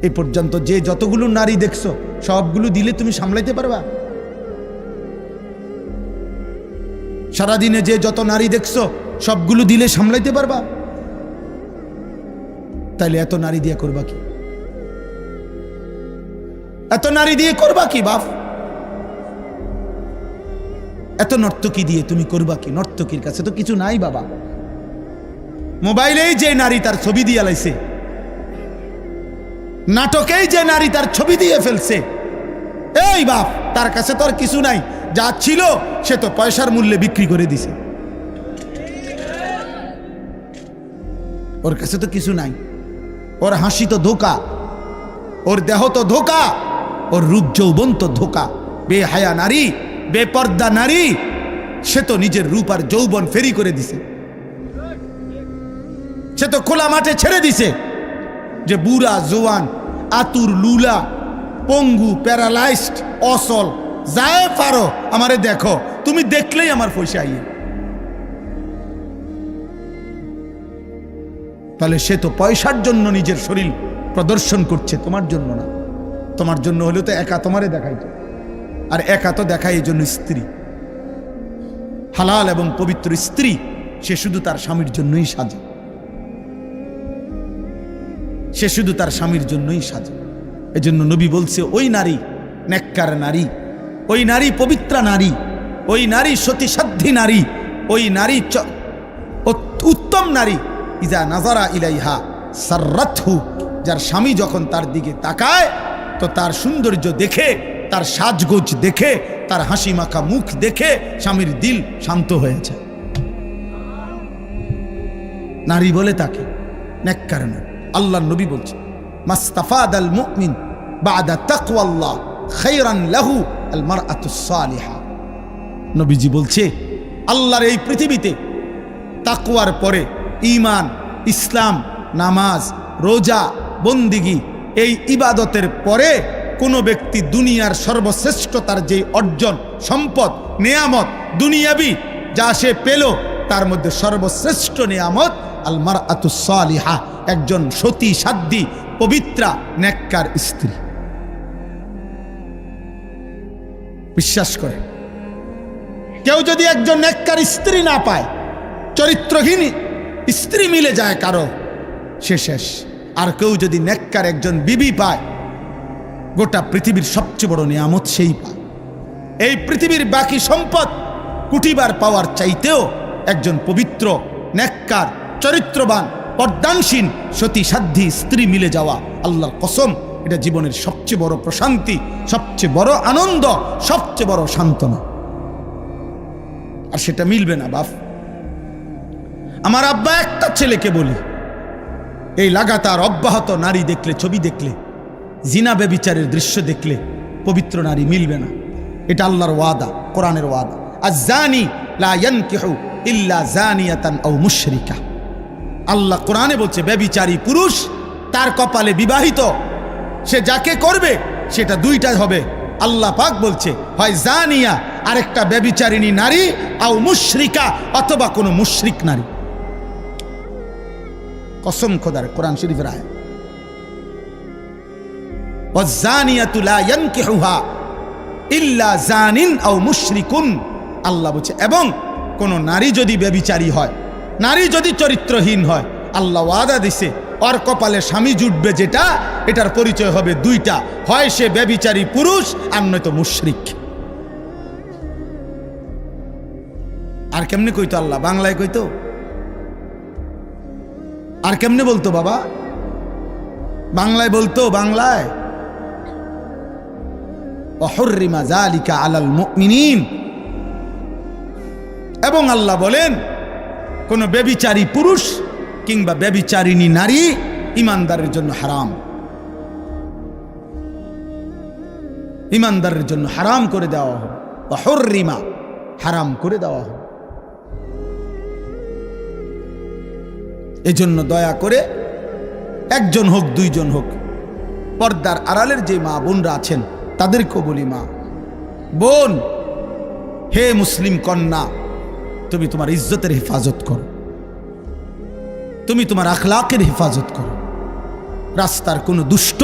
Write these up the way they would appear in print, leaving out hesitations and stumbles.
এই পর্যন্ত যে যতগুলো নারী দেখছো সবগুলো দিলে তুমি সামলাইতে পারবা? সারাদিনে যে যত নারী দেখছো সবগুলো দিলে সামলাইতে পারবা? তাইলে এত নারী দিয়ে করবা কি? এত নারী দিয়ে করবা কি বাপ? এত নর্তকী দিয়ে তুমি করবা কি? নর্তকীর কাছে তো কিছু নাই বাবা। মোবাইলেই যে নারী তার ছবি দিয়ে লাইছে, নাটকেই যে নারী তার ছবি দিয়ে ফেলছে, এই বাপ তার কাছে তো আর কিছু নাই। যা ছিল সে তো পয়সার মূল্যে বিক্রি করে দিছে। ওর কাছে তো কিছু নাই। ওর হাসি তো ধোকা, ওর দেহ তো ধোকা, ওর রূপ যৌবন তো ধোকা। বেহায়া নারী, বেপর্দা নারী, সে তো নিজের রূপ আর যৌবন ফেরি করে দিছে। সে তো খোলা মাঠে ছেড়ে দিছে যে বুড়া জোয়ান, আতুর, লুলা, পঙ্গু, প্যারালাইজড, অসল, যায় পারো আমারে দেখো, তুমি দেখলেই আমার পয়সা আইয়ে। তাহলে সে তো পয়সার জন্য নিজের শরীর প্রদর্শন করছে, তোমার জন্য না। তোমার জন্য হলেও তো একা তোমারে দেখাইতো, আর একা তো দেখায় এই জন্য স্ত্রী, হালাল এবং পবিত্র স্ত্রী, সে শুধু তার স্বামীর জন্যই সাজে, সে শুধু তার স্বামীর জন্যই সাজে। এজন্য নবী বলছে, ওই নারী নেককার নারী, ওই নারী পবিত্রা নারী, ওই নারী সতীসাধ্যী নারী, ওই নারী উত্তম নারী, ইজা নাজারা ইলাইহা সাররাতহু, যার স্বামী যখন তার দিকে তাকায় তো তার সৌন্দর্য দেখে, তার সাজগোজ দেখে, তার হাসি মাখা মুখ দেখে স্বামীর দিল শান্ত হয়েছে। নারী বলে তাকে নেককার নারী। আল্লাহর নবী বলছে, মাস্তাফাদাল মুমিন বাদা তাকওয়াল্লাহ খায়রান লাহু আল মারআতুস সালিহা। নবীজি বলছে, আল্লাহর এই পৃথিবীতে তাকওয়ার পরে ঈমান, ইসলাম, নামাজ, রোজা, বন্দিগি, এই ইবাদতের পরে কোনো ব্যক্তি দুনিয়ার সর্বশ্রেষ্ঠতার যে অর্জন, সম্পদ, নেয়ামত, দুনিয়াবি যা সে পেল, তার মধ্যে সর্বশ্রেষ্ঠ নেয়ামত আল মারআতুস সালিহা, একজন সতী সাধ্যী পবিত্রা নেককার স্ত্রী। বিশ্বাস করে কেউ যদি একজন নেককার স্ত্রী না পায়, চরিত্রহীন স্ত্রী মিলে যায় কারো, সে শেষ। আর কেউ যদি নেককার একজন বিবি পায়, গোটা পৃথিবীর সবচেয়ে বড় নিয়ামত সেই পায়। এই পৃথিবীর বাকি সম্পদ কুটিবার পাওয়ার চাইতেও একজন পবিত্র, নেককার, চরিত্রবান, পর্দানসীন, সতী সাধ্যী স্ত্রী মিলে যাওয়া, আল্লাহর কসম, এটা জীবনের সবচেয়ে বড় প্রশান্তি, সবচেয়ে বড় আনন্দ, সবচেয়ে বড় সান্ত্বনা। আর সেটা মিলবে না বাপ। আমার আব্বা একটা ছেলেকে বলি, এই লাগাতার অব্যাহত নারী দেখলে, ছবি দেখলে, জিনা ব্যভিচারের দৃশ্য দেখলে পবিত্র নারী মিলবে না। এটা আল্লাহর ওয়াদা, কোরআনের ওয়াদা। আয-যানি লা ইয়ানকিহু ইল্লা যানিয়াতান আও মুশরিকা। আল্লাহ কোরআনে বলছে, ব্যভিচারী পুরুষ তার কপালে বিবাহিত, সে যাকে করবে সেটা দুইটা হবে। আল্লাহ পাক বলছে, হয় জানিয়া, আরেকটা ব্যভিচারিণী নারী, আও মুশরিকা, অথবা কোনো মুশরিক নারী। কসম খোদার, কোরআন শরীফের আয়াত। ওয়াজ-জানিয়াতু লা ইয়ানকিহুহা ইল্লা জানিন আও মুশরিকুন। আল্লাহ বলছে, এবং কোন নারী যদি ব্যভিচারী হয়, নারী যদি চরিত্রহীন হয়, আল্লাহ ওয়াদা দিছে ওর কপালে স্বামী জুটবে যেটা, এটার পরিচয় হবে দুইটা, হয় সে ব্যভিচারী পুরুষ আর নয়তো মুশরিক। আর কেমনে কইতো আল্লাহ? বাংলায় কইতো? আর কেমনে বলতো বাবা? বাংলায় বলতো, বাংলায় ওয়াহুররিমা যালিকা আলাল মুমিনিন। এবং আল্লাহ বলেন, কোন ব্যভিচারী পুরুষ কিংবা ব্যভিচারিণী নারী ঈমানদারের জন্য হারাম, ঈমানদারের জন্য হারাম করে দেওয়া হবে। ওয়াহুররিমা, হারাম করে দেওয়া হবে। এজন্য দয়া করে একজন হোক, দুইজন হোক, পর্দার আড়ালের যে মা বোনরা আছেন তাদেরকেও বলি, মা বোন, হে মুসলিম কন্যা, তুমি তোমার ইজ্জতের হেফাজত করো, তুমি তোমার আখলাকের হেফাজত করো। রাস্তার কোনো দুষ্ট,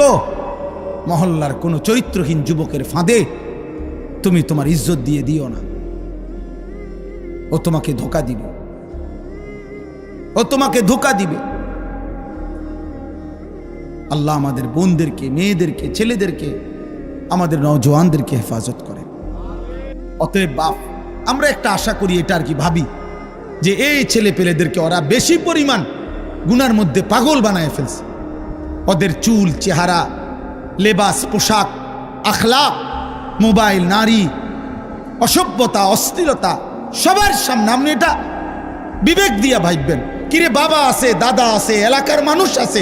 মহল্লার কোনো চরিত্রহীন যুবকের ফাঁদে তুমি তোমার ইজ্জত দিয়ে দিও না। ও তোমাকে ধোঁকা দিবে, ও তোমাকে ধোঁকা দিবে। আল্লাহ আমাদের বোনদেরকে, মেয়েদেরকে, ছেলেদেরকে, আমাদের নওজওয়ানদেরকে হেফাজত করে। অতএব বাপ, আমরা একটা আশা করি, এটা আর কি ভাবি, যে এই ছেলে পেলেদেরকে ওরা বেশি পরিমাণ গুনার মধ্যে পাগল বানায় ফেলছে। ওদের চুল, চেহারা, লেবাস, পোশাক, আখলাক, মোবাইল, নারী, অসভ্যতা, অশ্লীলতা সবার সামনে। আপনি এটা বিবেক দিয়ে ভাববেন। কিরে বাবা আছে, দাদা আছে, এলাকার মানুষ আছে,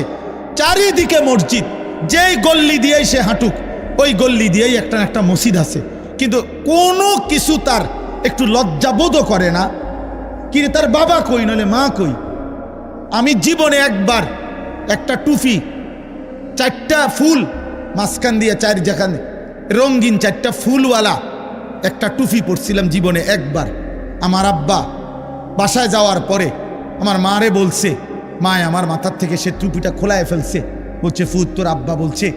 চারিদিকে মসজিদ, যেই গল্লি দিয়েই সে হাঁটুক ওই গল্লি দিয়েই একটা একটা মসজিদ আছে, কিন্তু কোনো কিছু তার একটু লজ্জাবোধও করে না। কিরে তার বাবা কই, নলে মা কই? আমি জীবনে একবার একটা টুপি, 4টা ফুল মাঝখান দিয়ে 4 জায়গা রঙিন 4টা ফুলওয়ালা একটা টুপি পরছিলাম জীবনে একবার। আমার আব্বা বাসায় যাওয়ার পরে আমার মারে বলছে, মায় আমার মাথার থেকে সে টুপিটা খোলায় ফেলছে। বলছে, ফুত তোর আব্বা বলছে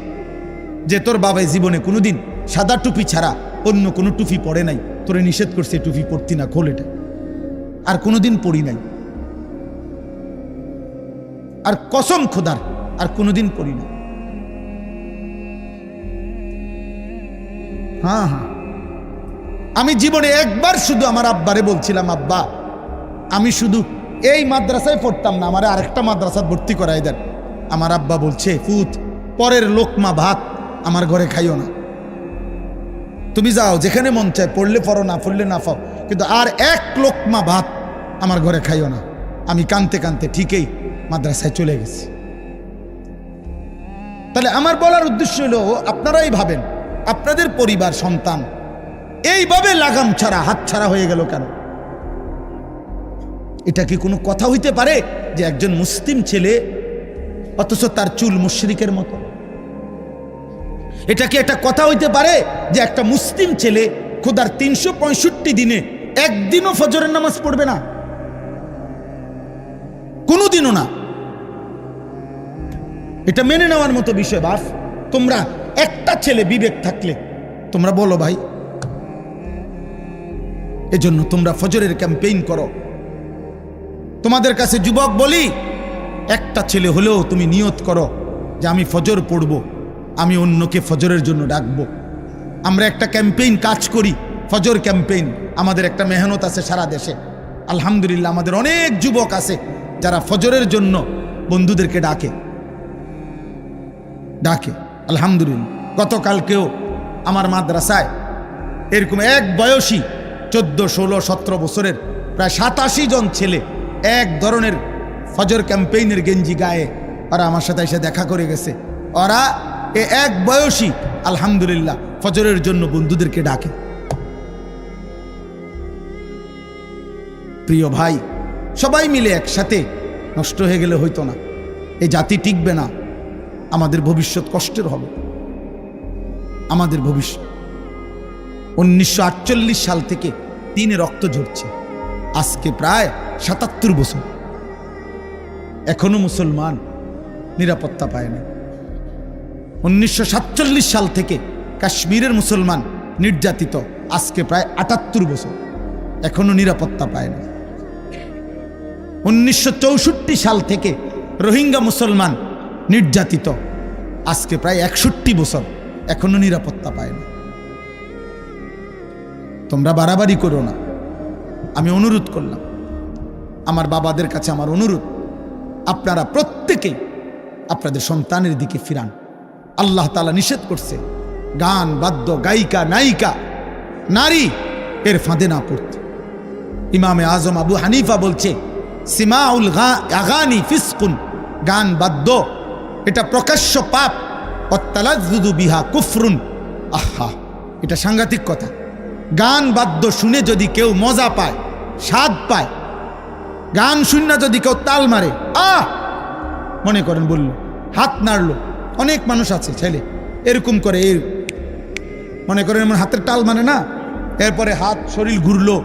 যে তোর বাবাই জীবনে কোনোদিন সাদা টুপি ছাড়া অন্য কোনো টুপি পরে নাই, তোরে নিষেধ করছে টুপি পরতি না, খোল এটা। আর কোনোদিন পরি নাই, আর কসম খোদার আর কোনোদিন পরি না। হ্যাঁ হ্যাঁ, আমি জীবনে একবার শুধু আমার আব্বারে বলছিলাম, আব্বা আমি শুধু এই মাদ্রাসায় পড়তাম না, আমার আরেকটা মাদ্রাসা ভর্তি করাই দেন। আমার আব্বা বলছে, ফুত পরের লোকমা ভাত আমার ঘরে খাইও না, তুমি যাও যেখানে মন চায়, পড়লে পড়ো, না পড়লে না পাও, কিন্তু আর এক লোকমা ভাত আমার ঘরে খাইও না। আমি কানতে কানতে ঠিকই মাদ্রাসায় চলে গেছি। তাহলে আমার বলার উদ্দেশ্য হলো, আপনারাই ভাবেন আপনাদের পরিবার, সন্তান এইভাবে লাগাম ছাড়া, হাত ছাড়া হয়ে গেল কেন? এটা কি কোনো কথা হইতে পারে যে একজন মুসলিম ছেলে অথচ তার চুল মুশরিকের মতো? এটা কি একটা কথা হইতে পারে যে একটা মুসলিম ছেলে খোদার 365 দিনে একদিনও ফজরের নামাজ পড়বে না? কোনোদিনও না। এটা মেনে নেওয়ার মতো বিষয়। বাস তোমরা একটা ছেলে বিবেক থাকলে তোমরা বলো ভাই। এজন্য তোমরা ফজরের ক্যাম্পেইন করো। তোমাদের কাছে যুবক বলি, একটা ছেলে হলেও তুমি নিয়ত করো যে আমি ফজর পড়ব, আমি অন্যকে ফজরের জন্য ডাকবো। আমরা একটা ক্যাম্পেইন কাজ করি, ফজর ক্যাম্পেইন। আমাদের একটা মেহনত আছে সারা দেশে। আলহামদুলিল্লাহ আমাদের অনেক যুবক আছে যারা ফজরের জন্য বন্ধুদেরকে ডাকে। আলহামদুলিল্লাহ গতকালকেও আমার মাদ্রাসায় এরকম এক বয়সী 14, 16, 17 বছরের প্রায় 87 জন ছেলে এক ধরনের ফজর ক্যাম্পেইনের গেঞ্জি গায়ে ওরা আমার সাথে এসে দেখা করে গেছে। ওরা এক বয়সী আলহামদুলিল্লাহ ফজরের জন্য বন্ধুদেরকে ডাকে। প্রিয় ভাই, সবাই মিলে একসাথে নষ্ট হয়ে গেলে হইতো না, এই জাতি টিকবে না, আমাদের ভবিষ্যৎ কষ্টের হবে। আমাদের ভবিষ্যৎ 1948 সাল থেকে দিনে রক্ত ঝরছে, আজকে প্রায় 77 বছর, এখনো মুসলমান নিরাপত্তা পায় না। 1947 সাল থেকে কাশ্মীরের মুসলমান নির্যাতিত, আজকে প্রায় 78 বছর, এখনো নিরাপত্তা পায় না। 1964 সাল থেকে রোহিঙ্গা মুসলমান নির্যাতিত, আজকে প্রায় 61 বছর, এখনো নিরাপত্তা পায় না। তোমরা বাড়াবাড়ি করো না, আমি অনুরোধ করলাম। আমার বাবাদের কাছে আমার অনুরোধ, আপনারা প্রত্যেকেই আপনাদের সন্তানের দিকে ফিরান। আল্লাহ তাআলা নিষেধ করছে গান, বাদ্য, গায়িকা, নায়িকা, নারী এর ফাঁদে না পড়তে। ইমামে আজম আবু হানিফা বলছে, সিমাউল আগানি ফিসকুন, গান বাদ্য এটা প্রকাশ্য পাপ, অত্তালাজ্জুদু বিহা কুফরুন। আহা, এটা সাংঘাতিক কথা। গান বাদ্য শুনে যদি কেউ মজা পায়, স্বাদ পায়, গান শুনে যদি কেউ তাল মারে, মনে করেন বলল, হাত নাড়লো, অনেক মানুষ আছে ছেলে এরকম করে, মনে করেন এমন হাতের তাল মানে না, এরপরে হাত শরীর ঘুরলো,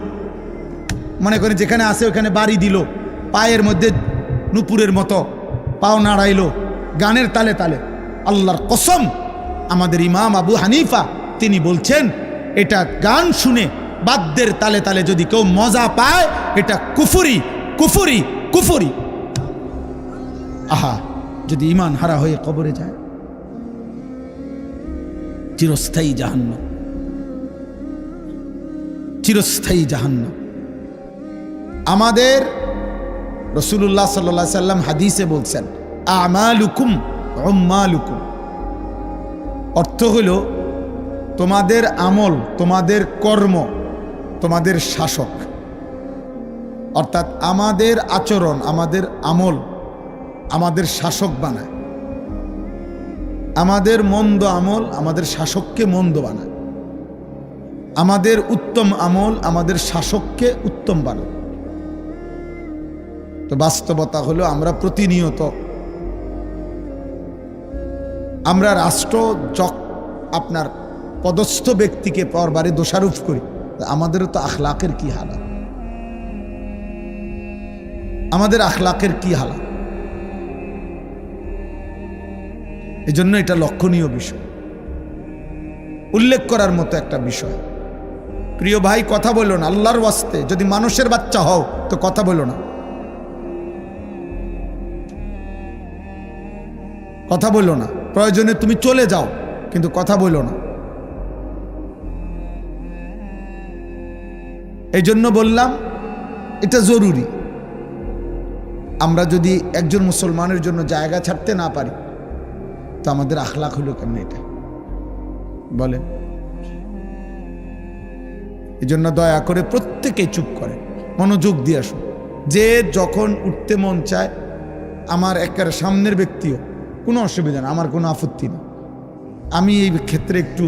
মনে করেন যেখানে আছে ওখানে বাড়ি দিল, পায়ের মধ্যে নুপুরের মতো পাও নাড়াইলো, গানের তালে তালে। আল্লাহর কসম, আমাদের ইমাম আবু হানিফা তিনি বলছেন এটা গান শুনে বাদ্যের তালে তালে যদি কেউ মজা পায় এটা কুফরি কুফরি কুফরি। আহা, যদি ঈমান হারা হয়ে কবরে যায় চিরস্থায়ী জাহান্নাম, চিরস্থায়ী জাহান্নাম। আমাদের রাসূলুল্লাহ সাল্লাল্লাহু আলাইহি সাল্লাম হাদিসে বলছেন আমালুকুম উম্মালুকুম, অর্থ হলো তোমাদের আমল, তোমাদের কর্ম তোমাদের শাসক। অর্থাৎ আমাদের আচরণ, আমাদের আমল আমাদের শাসক বানায়। আমাদের মন্দ আমল আমাদের শাসককে মন্দ বানায়, আমাদের উত্তম আমল আমাদের শাসককে উত্তম বানায়। তো বাস্তবতা হলো আমরা প্রতিনিয়ত আমরা রাষ্ট্র আপনার পদস্থ ব্যক্তিকে পরবারে দোষারোপ করি, আমাদেরও তো আখলাকের কি হালাত, আমাদের আখলাকের কি হালাত। এই জন্য এটা লক্ষণীয় বিষয়, উল্লেখ করার মতো একটা বিষয়। প্রিয় ভাই, কথা বলো না আল্লাহর ওয়াস্তে, যদি মানুষের বাচ্চা হও তো কথা বলো না, কথা বলো না। প্রয়োজনে তুমি চলে যাও, কিন্তু কথা বলো না। এই জন্য বললাম এটা জরুরি। আমরা যদি একজন মুসলমানের জন্য জায়গা ছাড়তে না পারি তো আমাদের আখলাক হলো কেমন এটা বলেন? এই জন্য দয়া করে প্রত্যেকেই চুপ করে, মনোযোগ দিয়ে আসুন। যে যখন উঠতে মন চায়, আমার একের সামনের ব্যক্তিও কোনো অসুবিধা না, আমার কোনো আপত্তি নেই। আমি এই ক্ষেত্রে একটু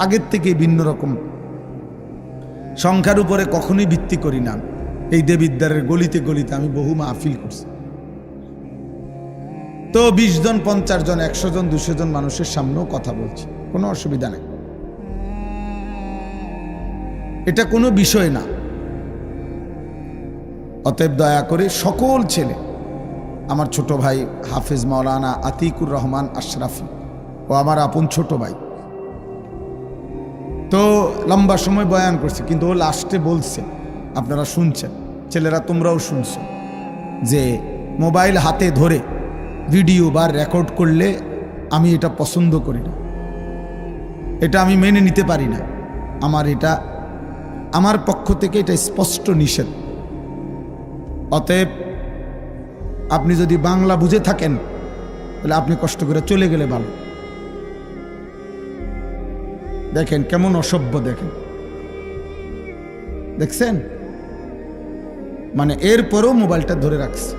আগের থেকে ভিন্ন রকম, সংখ্যার উপরে কখনোই ভিত্তি করি না। এই দেবিদ্বারের গলিতে গলিতে আমি বহু মাহফিল করছি, তো 20 জন 50 জন 100 জন 200 জন মানুষের সামনেও কথা বলছি, কোনো অসুবিধা নেই, এটা কোনো বিষয় না। অতএব দয়া করে সকল ছেলে, আমার ছোট ভাই হাফেজ মাওলানা আতিকুর রহমান আশরাফি ও আমার আপন ছোট ভাই, তো লম্বা সময় বয়ান করছে, কিন্তু ও লাস্টে বলছে, আপনারা শুনছেন, ছেলেরা তোমরাও শুনছো, যে মোবাইল হাতে ধরে ভিডিও বা রেকর্ড করলে আমি এটা পছন্দ করি না, এটা আমি মেনে নিতে পারি না, আমার পক্ষ থেকে এটা স্পষ্ট নিষেধ। অতএব আপনি যদি বাংলা বুঝে থাকেন তাহলে আপনি কষ্ট করে চলে গেলে ভালো। দেখেন কেমন অসভ্য, দেখছেন, মানে এরপরেও মোবাইলটা ধরে রাখছে।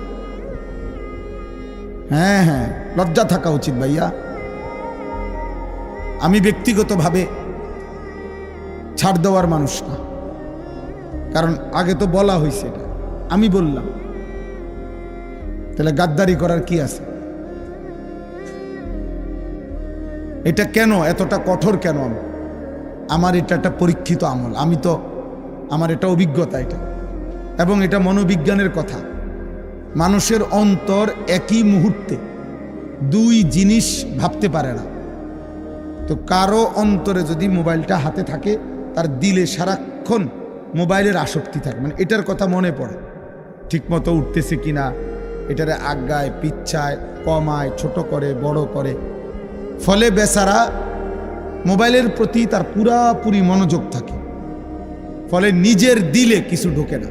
হ্যাঁ হ্যাঁ, লজ্জা থাকা উচিত ভাইয়া। আমি ব্যক্তিগতভাবে ছাড় দেওয়ার মানুষ না, কারণ আগে তো বলা হয়েছে, এটা আমি বললাম, তাহলে গাদ্দারি করার কি আছে? এটা কেন এতটা কঠোর কেন? আমার এটা একটা পরীক্ষিত আমল, আমার এটা অভিজ্ঞতা, এটা এবং এটা মনোবিজ্ঞানের কথা। মানুষের অন্তর একই মুহূর্তে দুই জিনিস ভাবতে পারে না। তো কারো অন্তরে যদি মোবাইলটা হাতে থাকে, তার দিলে সারাক্ষণ মোবাইলের আসক্তি থাকে, মানে এটার কথা মনে পড়ে, ঠিকমতো উঠতেছে কিনা, এটারে আগায় পিচ্ছায় কমায়, ছোট করে বড় করে, ফলে বেচারা মোবাইলের প্রতি তার পুরাপুরি মনোযোগ থাকে, ফলে নিজের দিলে কিছু ঢোকে না,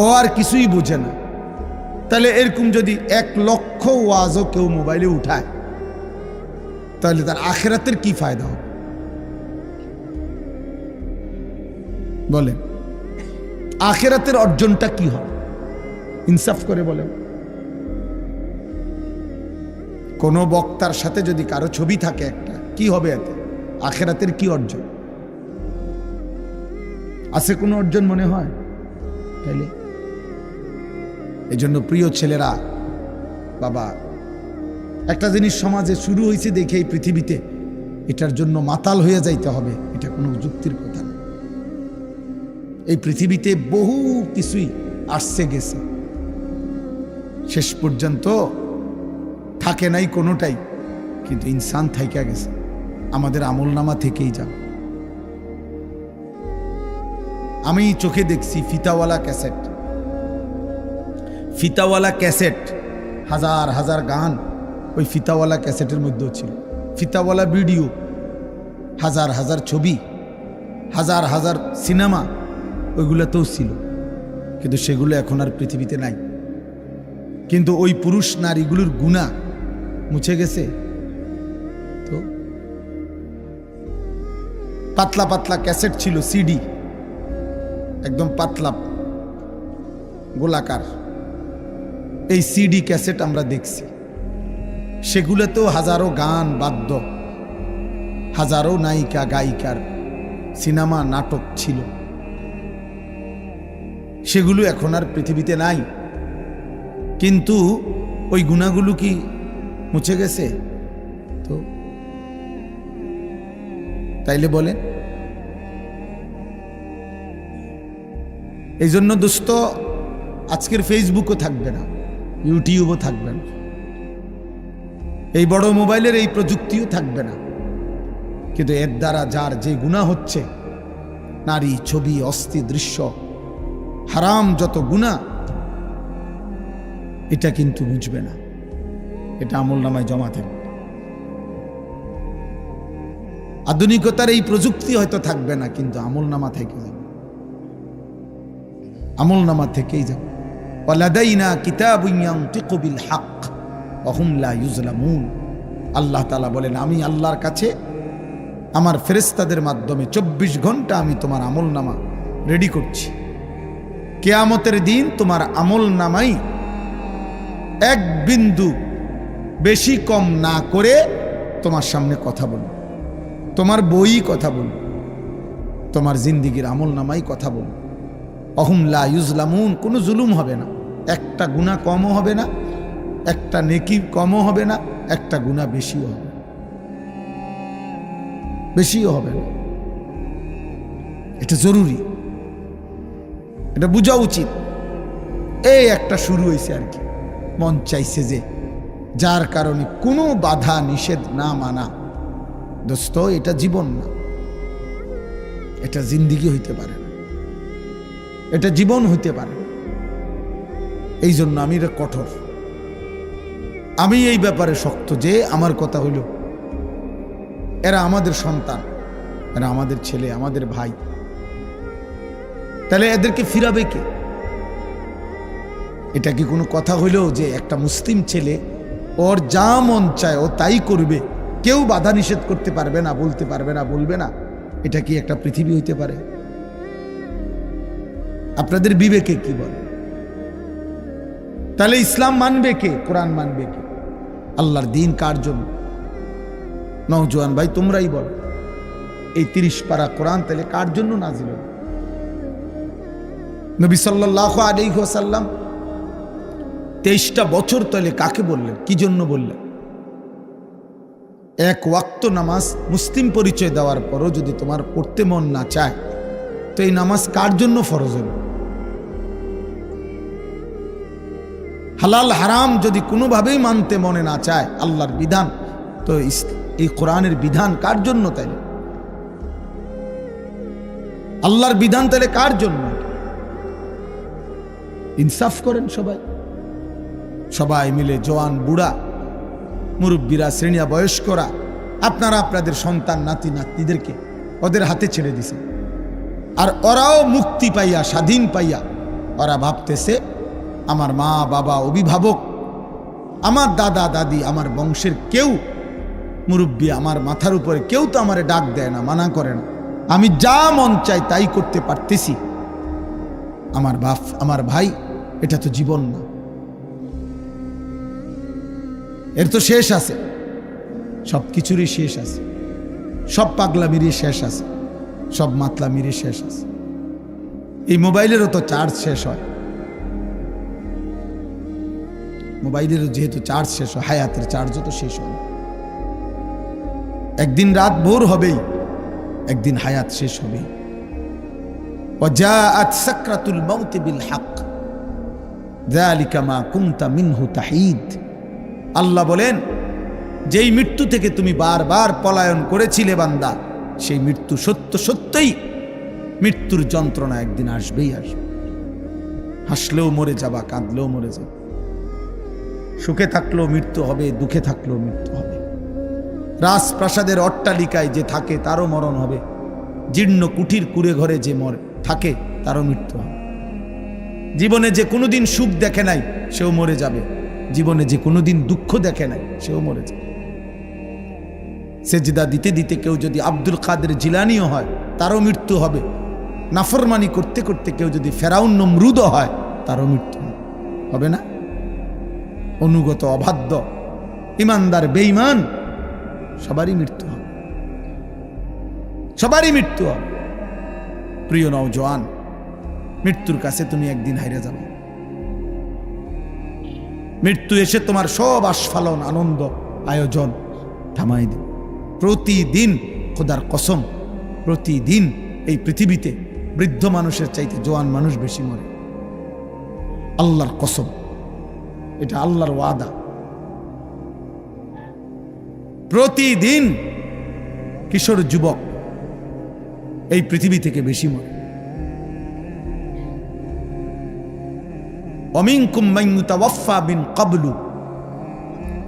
ও আর কিছুই বোঝে না। তাহলে এরকম যদি 1 লক্ষ ওয়াজও কেউ মোবাইলে উঠায়, তাহলে তার আখিরাতের কি ফায়দা হবে বলে? আখিরাতের অর্জনটা কি হবে? ইনসাফ করে বলে। কোন বক্তার সাথে যদি কারো ছবি থাকে একটা, কি হবে এতে? আখিরাতের কি অর্জন আছে? কোনো অর্জন মনে হয়? তাইলে এই জন্য প্রিয় ছেলেরা, বাবা, একটা জিনিস সমাজে শুরু হয়েছে দেখে এই পৃথিবীতে এটার জন্য মাতাল হয়ে যাইতে হবে, এটা কোনো যুক্তির কথা না। এই পৃথিবীতে বহু কিছুই আসছে গেছে, শেষ পর্যন্ত থাকে নাই কোনোটাই, কিন্তু ইনসান থাইকা গেছে, আমাদের আমলনামা থেকেই যাবে। আমি চোখে দেখছি ফিতাওয়ালা ক্যাসেট, ফিতাওয়ালা ক্যাসেট, হাজার হাজার গান ওই ফিতাওয়ালা ক্যাসেটের মধ্যেও ছিল, ফিতাওয়ালা ভিডিও, হাজার হাজার ছবি, হাজার হাজার সিনেমা ওইগুলোতেও ছিল, কিন্তু সেগুলো এখন আর পৃথিবীতে নাই। কিন্তু ওই পুরুষ নারীগুলোর গুনাহ মুছে গেছে। তো পাতলা পাতলা ক্যাসেট ছিল, সিডি, একদম পাতলা গোলাকার, এই সিডি ক্যাসেট আমরা দেখছি। সেগুলোতেও হাজারো গান বাদ্য, হাজারো নায়িকা গায়িকার সিনেমা নাটক ছিল, সেগুলো এখন আর পৃথিবীতে নাই। কিন্তু ওই গুনাহগুলো কি মুছে গেছে? তো তাইলে বলেন। এই জন্য দোস্ত, আজকের ফেসবুকও থাকবে না, ইউটিউবও থাকবে না, এই বড় মোবাইলের এই প্রযুক্তিও থাকবে না, কিন্তু এর দ্বারা যার যে গুনাহ হচ্ছে, নারী, ছবি, অস্থি দৃশ্য, হারাম যত গুনাহ, এটা কিন্তু বুঝবে না, এটা আমলনামায় জমা থাকবে। আধুনিকতার এই প্রযুক্তি হয়তো থাকবে না, কিন্তু আমলনামা থেকে যাবে, আমলনামা থেকেই যাবে। ওয়ালাদাইনা কিতাবুন ইয়ানতিকু বিল হক ওয়া হুম লা ইউজলামুন। আল্লাহ তাআলা বলেন, আমি আল্লাহর কাছে আমার ফেরেশতাদের মাধ্যমে 24 ঘন্টা আমি তোমার আমলনামা রেডি করছি। কিয়ামতের দিন তোমার আমলনামাই এক বিন্দু বেশি কম না করে তোমার সামনে কথা বলবে, তোমার বই কথা বলবে, তোমার জিন্দিগির আমলনামাই কথা বলবে। অহুম লা ইউজলামুন, কোনো জুলুম হবে না, একটা গুনাহ কমও হবে না, একটা নেকি কমও হবে না, একটা গুনাহ বেশিও হবে, বেশিও হবে না। এটা জরুরি, এটা বোঝা উচিত। এই একটা শুরু হয়েছে আর কি, মন চাইছে যে যার কারণে কোনো বাধা নিষেধ না মানা। দোস্ত, এটা জীবন না, এটা জিন্দিগি হইতে পারে না, এটা জীবন হইতে পারে না। এই জন্য আমি এটা কঠোর, আমি এই ব্যাপারে শক্ত যে আমার কথা হইল, এরা আমাদের সন্তান, এরা আমাদের ছেলে, আমাদের ভাই, তাহলে এদেরকে ফিরাবে কে? এটা কি কোনো কথা হইল যে একটা মুসলিম ছেলে ওর যা মন চায় ও তাই করবে, কেউ বাধা নিষেধ করতে পারবে না, বলতে পারবে না, বলবে না? এটা কি একটা পৃথিবী হইতে পারে? আপনাদের বিবেকে কি বলে? তাহলে ইসলাম মানবে কে? কোরআন মানবে কে? আল্লাহর দ্বীন কার জন্য? নওজোয়ান ভাই তোমরাই বলো, এই 30 পারা কোরআন তাহলে কার জন্য নাজিল হলো? নবী সাল্লাল্লাহু আলাইহি ওয়াসাল্লাম 23টা বছর তাহলে কাকে বললেন, কি জন্য বললেন? এক ওয়াক্ত নামাজ মুসলিম পরিচয় দেওয়ার পরও যদি তোমার পড়তে মন না চায়, তো এই নামাজ কার জন্য ফরজ হলো? হালাল হারাম যদি কোনোভাবেই মানতে মনে না চায় আল্লাহর বিধান, তো এই কোরআনের বিধান কার জন্য? তাইলে আল্লাহর বিধান তাহলে কার জন্য? ইনসাফ করেন সবাই, সবাই মিলে, জওয়ান বুড়া মুরব্বীরা, শ্রেণীয়া বয়স্করা, আপনারা আপনাদের সন্তান নাতি নাতনিদেরকে ওদের হাতে ছেড়ে দিছেন, আর ওরাও মুক্তি পাইয়া, স্বাধীন পাইয়া ওরা ভাবতেছে আমার মা বাবা, অভিভাবক, আমার দাদা দাদি, আমার বংশের কেউ মুরব্বী, আমার মাথার উপরে কেউ তো আমারে ডাক দেয় না, মানা করে না, আমি যা মন চাই তাই করতে পারতেছি। আমার বাপ, আমার ভাই, এটা তো জীবন না, এর তো শেষ আছে, সব কিছুরই শেষ আছে, সব পাগলামিরই শেষ আছে, সব মাতলামিরই শেষ আছে। এই মোবাইলেরও তো চার্জ শেষ হয়, মোবাইলেরও যেহেতু চার্জ শেষ হয়, হায়াতের চার্জও তো শেষ হয়। একদিন রাত ভোর হবেই, একদিন হায়াত শেষ হবেই। ওয়াজাআত সাকরাতুল মাউত বিল হক, যালিকা মা কুনতা মিনহু তাহিদ। আল্লাহ বলেন, যেই মৃত্যু থেকে তুমি বারবার পলায়ন করেছিলে বান্দা, সেই মৃত্যু সত্যই মৃত্যুর যন্ত্রণা একদিন আসবেই আসবে। হাসলেও মরে যাবা, কাঁদলেও মরে যাবা, সুখে থাকলেও মৃত্যু হবে, দুঃখে থাকলেও মৃত্যু হবে। রাজপ্রাসাদের অট্টালিকায় যে থাকে তারও মরণ হবে, জীর্ণ কুঠির কুড়ে ঘরে যে থাকে তারও মৃত্যু হবে। জীবনে যে কোনোদিন সুখ দেখে নাই সেও মরে যাবে, জীবনে যে কোনোদিন দুঃখ দেখে নাই সেও মরে যাবে। সেজদা দিতে দিতে কেউ যদি আব্দুল কাদের জিলানিও হয় তারও মৃত্যু হবে। নাফরমানি করতে করতে কেউ যদি ফেরাউন নমরুদও হয় তারও মৃত্যু হবে না? অনুগত অবাধ্য ইমানদার বেঈমান সবারই মৃত্যু হবে, সবারই মৃত্যু হবে। প্রিয় নওজোয়ান, মৃত্যুর কাছে তুমি একদিন হারিয়ে যাবে। মৃত্যু এসে তোমার সব আস্ফালন আনন্দ আয়োজন থামাই দেবে। প্রতিদিন, খোদার কসম, প্রতিদিন এই পৃথিবীতে বৃদ্ধ মানুষের চাইতে জোয়ান মানুষ বেশি মরে। আল্লাহর কসম, এটা আল্লাহর ওয়াদা। প্রতিদিন কিশোর যুবক এই পৃথিবী থেকে বেশি মরে। অমিনকুম মান ইউতাওয়াফা মিন ক্বাবলু,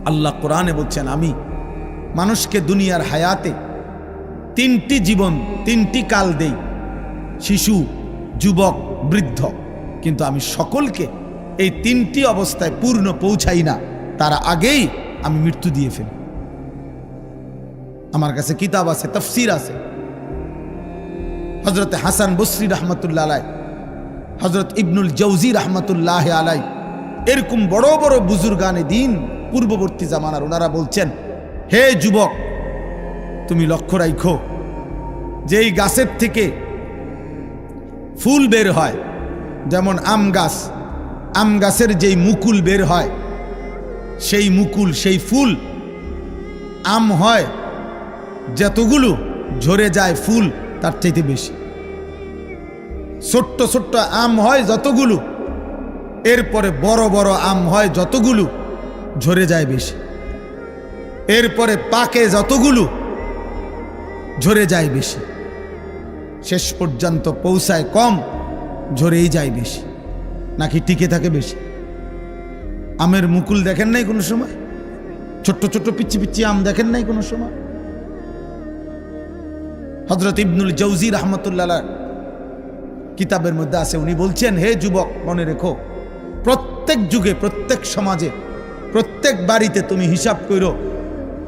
আল্লাহ কোরআনে বলছেন, আমি মানুষকে দুনিয়ার হায়াতে তিনটি জীবন, তিনটি কাল দেই, শিশু, যুবক, বৃদ্ধ, কিন্তু আমি সকলকে এই তিনটি অবস্থায় পূর্ণ পৌঁছাই না, তার আগেই আমি মৃত্যু দিয়ে ফেলি। আমার কাছে কিতাব আছে, তাফসীর আছে। হযরত হাসান বসরি রহমতুল্লাহ আলাই, হযরত ইবনুল জাওজি রহমতুল্লাহ আলাই, এরকম বড় বড় বুজুর্গানে দিন পূর্ববর্তী জামানার, ওনারা বলছেন, হে যুবক, তুমি লক্ষ্য রাখো, যেই গাছের থেকে ফুল বের হয়, যেমন আম গাছ, আম গাছের যেই মুকুল বের হয়, সেই মুকুল, সেই ফুল, আম হয় যতগুলো, ঝরে যায় ফুল তার চাইতে বেশি। ছোট্ট ছোট্ট আম হয় যতগুলো, এরপরে বড় বড় আম হয় যতগুলো, ঝরে যায় বেশি। এরপরে পাকে যতগুলো, ঝরে যায় বেশি। শেষ পর্যন্ত পৌঁছায় কম, ঝরেই যায় বেশি। নাকি টিকে থাকে বেশি? আমের মুকুল দেখেন নাই কোনো সময়? ছোট্ট ছোট্ট পিচ্ছি পিচ্ছি আম দেখেন নাই কোনো সময়? হযরত ইবনুল জাওজি রহমতুল্লাহ কিতাবের মধ্যে আছে, উনি বলছেন, হে যুবক, মনে রেখো, প্রত্যেক যুগে, প্রত্যেক সমাজে, প্রত্যেক বাড়িতে তুমি হিসাব করো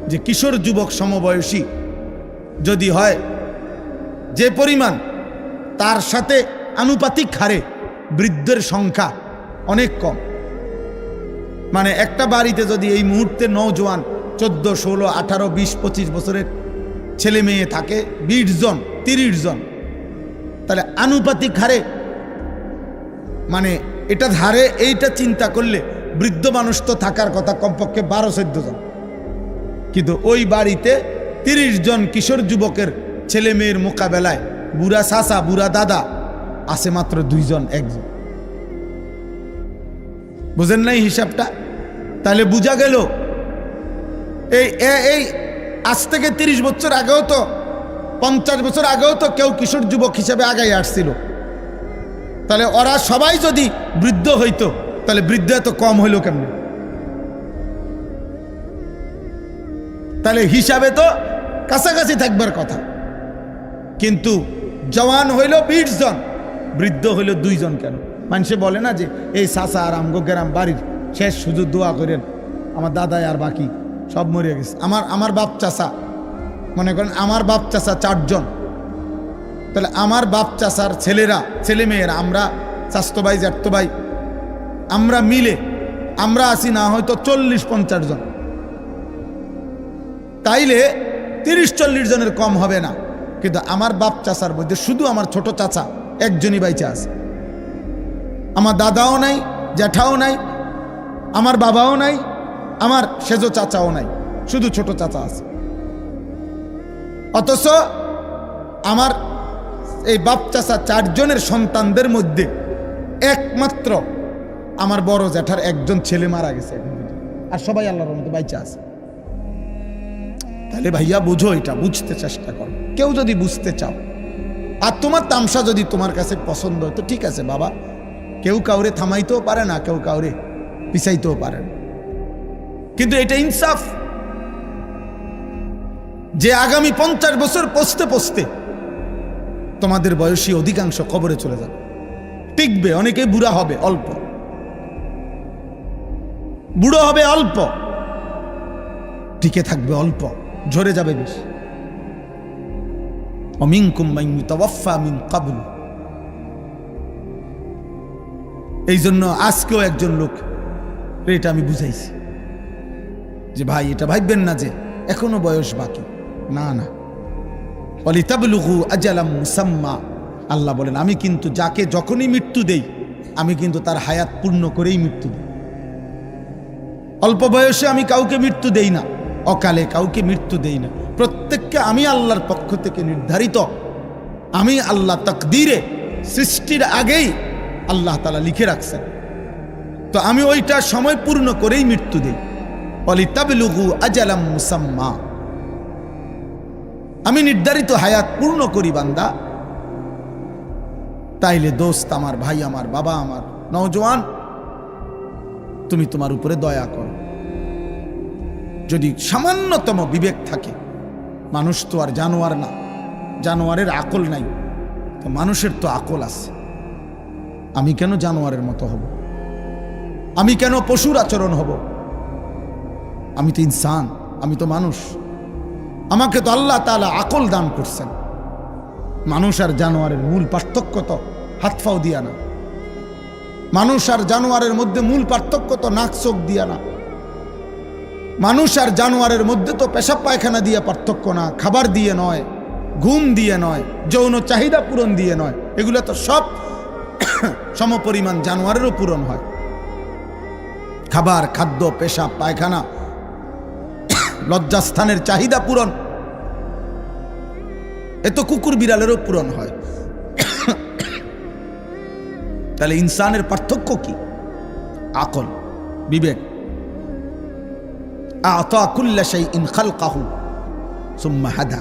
যে কিশোর যুবক সমবয়সী যদি হয় যে পরিমাণ, তার সাথে আনুপাতিক হারে বৃদ্ধের সংখ্যা অনেক কম। মানে একটা বাড়িতে যদি এই মুহূর্তে নওজোয়ান 14, 16, 18, 20, 25 বছরের ছেলে মেয়ে থাকে 20 জন, 30 জন, তাহলে আনুপাতিক হারে, মানে এটা ধারে, এইটা চিন্তা করলে বৃদ্ধ মানুষ তো থাকার কথা কমপক্ষে 12-14 জন, কিন্তু ওই বাড়িতে 30 জন কিশোর যুবকের ছেলে মেয়ের মোকাবেলায় বুড়া চাচা, বুড়া দাদা আছে মাত্র 2 জন, 1 জন। বুঝেন নাই হিসাবটা? তাহলে বুঝা গেল এই আজ থেকে 30 বছর আগেও তো, 50 বছর আগেও তো কেউ কিশোর যুবক হিসেবে আগাই আসছিল। তাহলে ওরা সবাই যদি বৃদ্ধ হইতো, তাহলে বৃদ্ধ এত কম হইল কেমন? তাহলে হিসাবে তো কাছাকাছি থাকবার কথা, কিন্তু জওয়ান হইল 20 জন, বৃদ্ধ হইল 2 জন। কেন? মানুষে বলে না যে এই চাচা আর আমগো গ্রাম বাড়ির শেষ শুধু দোয়া করেন, আমার দাদাই আর বাকি সব মরে গেছে। আমার বাপ চাচা, মনে করেন আমার বাপ চাচা 4 জন, তাহলে আমার বাপ চাচার ছেলেরা, ছেলে মেয়েরা, আমরা চাচতো ভাই, জ্যাঠতো ভাই, আমরা মিলে আমরা আছি না হয়তো 40-50 জন। তাইলে 30-40 জনের কম হবে না, কিন্তু আমার বাপ চাচার মধ্যে শুধু আমার ছোট চাচা একজনই বাইচা আছে। আমার দাদাও নাই, জ্যাঠাও নাই, আমার বাবাও নাই, আমার সেজো চাচাও নাই, শুধু ছোট চাচা আছে। অথচ আমার এই বাপ চাচা 4 জনের সন্তানদের মধ্যে একমাত্র আমার বড় জ্যাঠার একজন ছেলে মারা গেছে আর সবাই আল্লাহর রহমতে বাইচা আছে। তাহলে ভাইয়া বুঝো, এটা বুঝতে চেষ্টা করো। কেউ যদি বুঝতে চাও আর তোমার তামসা যদি তোমার কাছে পছন্দ হয় তো ঠিক আছে বাবা, কেউ কাউরে থামাইতেও পারে না, কেউ কাউরে পিছাইতেও পারে না, কিন্তু এটা ইনসাফ যে আগামী 50 বছর পৌঁছতে পৌঁছতে তোমাদের বয়সী অধিকাংশ কবরে চলে যাবে। টিকবে, অনেকে বুড়া হবে অল্প, বুড়ো হবে অল্প, টিকে থাকবে অল্প, ঝরে যাবে বেশি। অমিনকুম মান ইউতাওয়াফা মিন ক্বাবল। এই জন্য আজকেও একজন লোক এটা আমি বুঝাইছি যে ভাই এটা ভাববেন না যে এখনো বয়স বাকি, না না। ওয়ালিতাবলুগু আজালাম মুসাম্মা, আল্লাহ বলেন আমি কিন্তু যাকে যখনই মৃত্যু দেই আমি কিন্তু তার হায়াত পূর্ণ করেই মৃত্যু দিই। অল্প বয়সে আমি কাউকে মৃত্যু দেই না, অকালে কাউকে মৃত্যু দেই না। প্রত্যেককে আমি আল্লাহর পক্ষ থেকে নির্ধারিত, আমি আল্লাহ তাকদীরে সৃষ্টির আগেই আল্লাহ তাআলা লিখে রাখছেন, তো আমি ওইটা সময় পূর্ণ করেই মৃত্যু দেই। ওয়ালিতাবলুগু আজালাম মুসাম্মা, আমি নির্ধারিত হায়াত পূর্ণ করি বান্দা। তাইলে দোস্ত আমার, ভাই আমার, বাবা আমার, নওজোয়ান, তুমি তোমার উপরে দয়া করো। যদি সামান্যতম বিবেক থাকে, মানুষ তো আর জানোয়ার না, জানোয়ারের আকল নাই, তো মানুষের তো আকল আছে। আমি কেন জানোয়ারের মতো হব? আমি কেন পশুর আচরণ হব? আমি তো ইনসান, আমি তো মানুষ। আমাকে তো আল্লাহ তাআলা আকল দান করছেন। মানুষ আর জানোয়ারের মূল পার্থক্য তো হাত পাও দিয়া না, মানুষ আর জানোয়ারের মধ্যে মূল পার্থক্য তো নাক চোখ দিয়া না, মানুষ আর জানোয়ারের মধ্যে তো পেশাব পায়খানা দিয়ে পার্থক্য না, খাবার দিয়ে নয়, ঘুম দিয়ে নয়, যৌন চাহিদা পূরণ দিয়ে নয়, এগুলো তো সব সমপরিমাণ জানোয়ারেরও পূরণ হয়। খাবার, খাদ্য, পেশাব পায়খানা, লজ্জাস্থানের চাহিদা পূরণ, এ তো কুকুর বিড়ালেরও পূরণ হয়। তাহলে ইনসানের পার্থক্য কি? আকল, বিবেক। আ'তা কুল্লা শাইইন খালকাহু সুম্মা হাদা।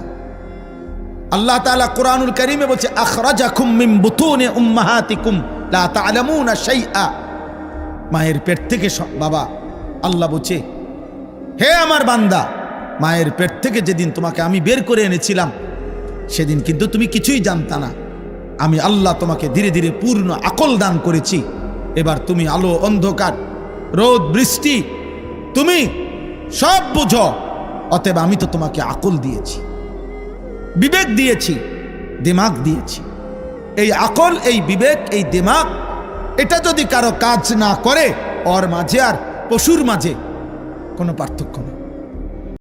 আল্লাহ তাআলা কোরআনুল কারীমে বলছে আখরাজাকুম মিন বুতুনি উম্মাহাতিকুম লা তা'লামুনা শাইআ। মায়ের পেট থেকে বাবা আল্লাহ বলছে, হে আমার বান্দা, মায়ের পেট থেকে যেদিন তোমাকে আমি বের করে এনেছিলাম সেদিন কিন্তু তুমি কিছুই জানতা না। আমি আল্লাহ তোমাকে ধীরে ধীরে পূর্ণ আকল দান করেছি। এবার তুমি আলো অন্ধকার, রোদ বৃষ্টি, তুমি সব বুঝো। অতএব আমি তো তোমাকে আকল দিয়েছি, বিবেক দিয়েছি, দিমাগ দিয়েছি। এই আকল, এই বিবেক, এই দিমাগ, এটা যদি কারো কাজ না করে, ওর মাঝে আর পশুর মাঝে কোনো পার্থক্য নেই।